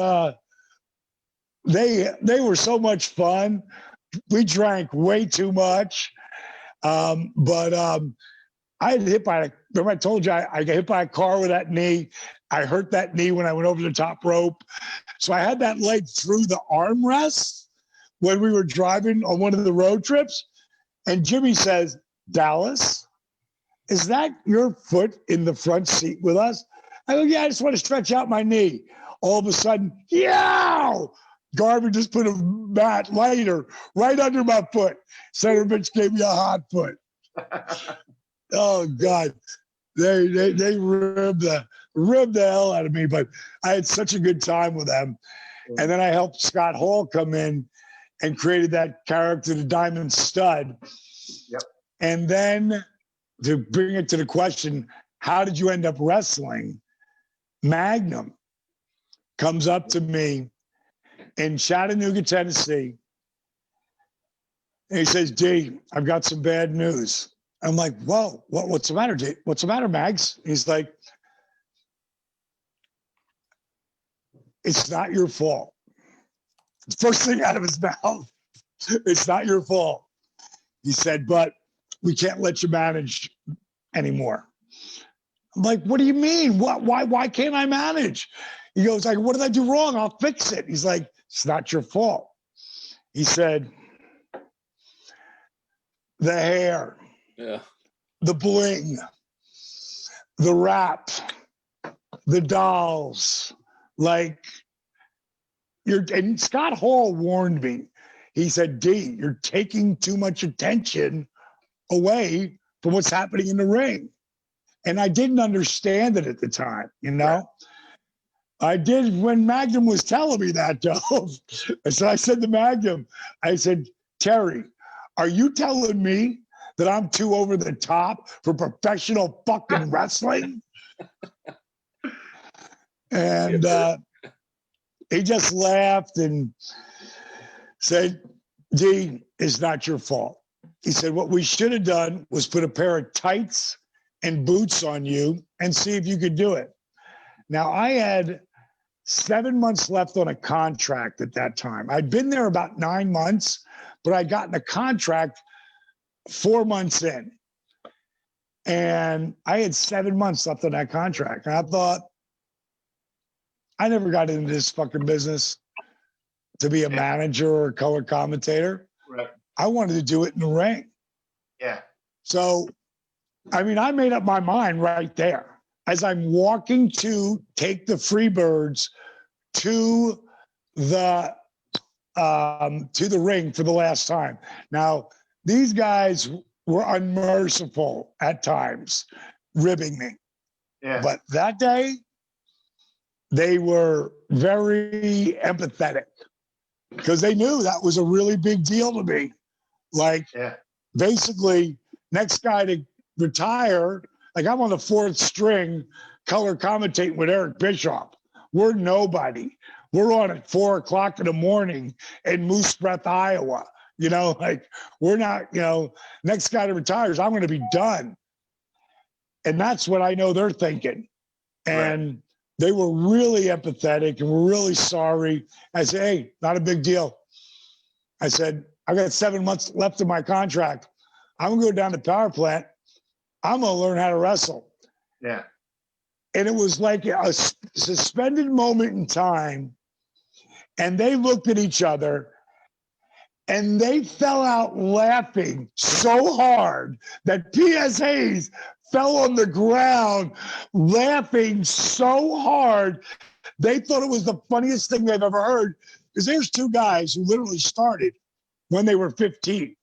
they were so much fun. We drank way too much. But I had hit by remember I told you I got hit by a car with that knee. I hurt that knee when I went over the top rope. So I had that leg through the armrest when we were driving on one of the road trips. And Jimmy says, Dallas, is that your foot in the front seat with us? I go, yeah, I just want to stretch out my knee. All of a sudden, yow! Garvin just put a mat lighter right under my foot. Son of a bitch gave me a hot foot. Oh God, they ribbed the hell out of me, but I had such a good time with them. And then I helped Scott Hall come in and created that character, the Diamond Stud. Yep. And then to bring it to the question, how did you end up wrestling? Magnum comes up to me in Chattanooga, Tennessee. And he says, D, I've got some bad news. I'm like, whoa, what's the matter, D? What's the matter, Mags? He's like, it's not your fault. First thing out of his mouth, it's not your fault. He said, but we can't let you manage anymore. I'm like, what do you mean? Why can't I manage? He goes, like, what did I do wrong? I'll fix it. He's like, it's not your fault. He said, the hair, the bling, the rap, the dolls, like and Scott Hall warned me. He said, D, you're taking too much attention away from what's happening in the ring. And I didn't understand it at the time, you know? Right. I did when Magnum was telling me that, though. So I said to Magnum, I said, Terry, are you telling me that I'm too over the top for professional fucking wrestling? And he just laughed and said, D, it's not your fault. He said, what we should have done was put a pair of tights and boots on you and see if you could do it. Now, I had 7 months left on a contract at that time. I'd been there about 9 months, but I'd gotten a contract 4 months in. And I had 7 months left on that contract. And I thought, I never got into this fucking business to be a manager or a color commentator. Right. I wanted to do it in the ring. Yeah. So I mean, I made up my mind right there as I'm walking to take the Freebirds to the ring for the last time. Now, these guys were unmerciful at times, ribbing me. Yeah. But that day, they were very empathetic because they knew that was a really big deal to me. Like, Yeah. basically, next guy to retire, like I'm on the fourth string color commentating with Eric Bischoff. We're nobody. We're on at 4 o'clock in the morning in Moose Breath, Iowa. You know, like we're not, you know, next guy to retires, I'm going to be done. And that's what I know they're thinking. And they were really empathetic and were really sorry. I said, hey, not a big deal. I said, I got 7 months left of my contract. I'm going to go down to power plant. I'm going to learn how to wrestle. Yeah. And it was like a suspended moment in time. And they looked at each other and they fell out laughing so hard that P.S. Hayes fell on the ground laughing so hard. They thought it was the funniest thing they've ever heard because there's two guys who literally started when they were 15.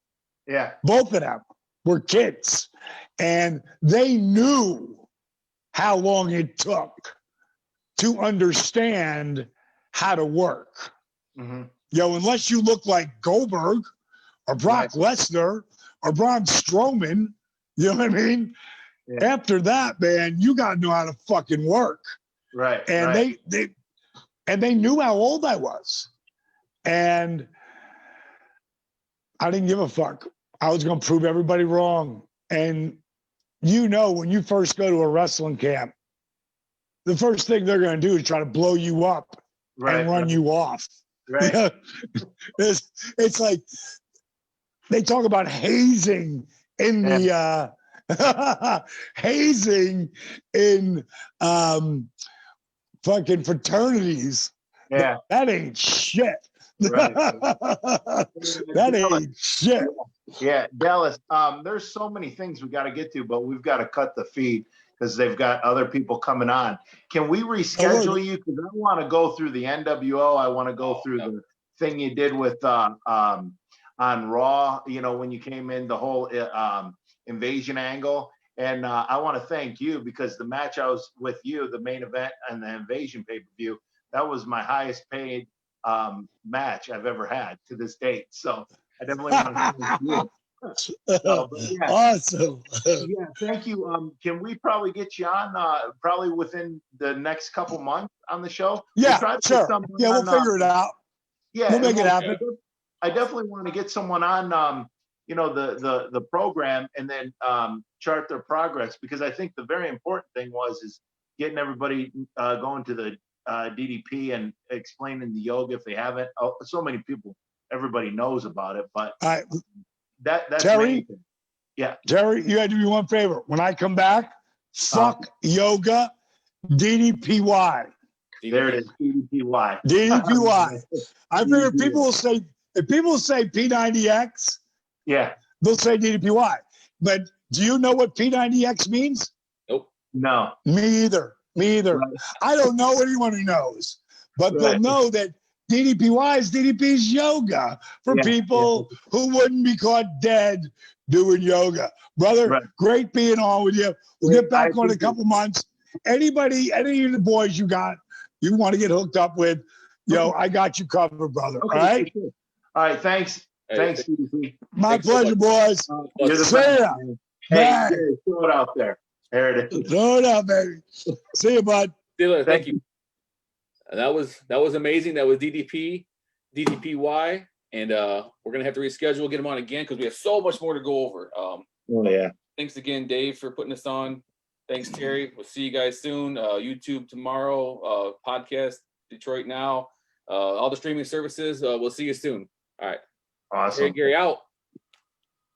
Yeah. Both of them were kids and they knew how long it took to understand how to work. Mm-hmm. You know, unless you look like Goldberg or Brock Lesnar or Braun Strowman, you know what I mean? Yeah. After that, man, you got to know how to fucking work. Right. And they knew how old I was. And I didn't give a fuck. I was going to prove everybody wrong. And you know, when you first go to a wrestling camp, the first thing they're going to do is try to blow you up and run you off. Right. You know? It's like they talk about hazing in the hazing in fucking fraternities. Yeah. That ain't shit. Right. That ain't shit. Yeah, Dallas. There's so many things we got to get to, but we've got to cut the feed because they've got other people coming on. Can we reschedule you? Because I want to go through the NWO. I want to go through the thing you did with on Raw. You know, when you came in, the whole invasion angle. And I want to thank you because the match I was with you, the main event and the invasion pay-per-view, that was my highest paid match I've ever had to this date. So I definitely want to thank you. Awesome. Yeah, thank you. Can we probably get you on probably within the next couple months on the show? Yeah, we'll sure. Yeah, we'll figure it out. Yeah, we'll make it happen. I definitely want to get someone on, you know, the program and then chart their progress because I think the very important thing is getting everybody going to the DDP and explaining the yoga if they haven't. Oh, so many people, everybody knows about it, but that's Terry, amazing. Yeah, Terry, you got to do me one favor. When I come back, fuck yoga, DDPY. There it is, DDPY. DDPY. I figure people will say if people say P90X, yeah, they'll say DDPY. But do you know what P90X means? Nope. No. Me either. Right. I don't know anyone who knows, but they'll know that DDPY is DDP's yoga for people who wouldn't be caught dead doing yoga. Brother, great being on with you. We'll get back on in a couple months. Any of the boys you want to get hooked up with, I got you covered, brother. Okay, all right? Sure. All right, thanks. Thanks, DDP. My pleasure, boys. You're the See best, ya. Hey, throw it out there. There it is. Throw it out, baby. See you, bud. See you later. Thank you. That was amazing. That was DDPY, and we're gonna have to reschedule, get him on again because we have so much more to go over. Thanks again, Dave, for putting us on. Thanks, Terry. We'll see you guys soon. YouTube tomorrow. Podcast Detroit Now. All the streaming services. We'll see you soon. All right. Awesome. Gary out.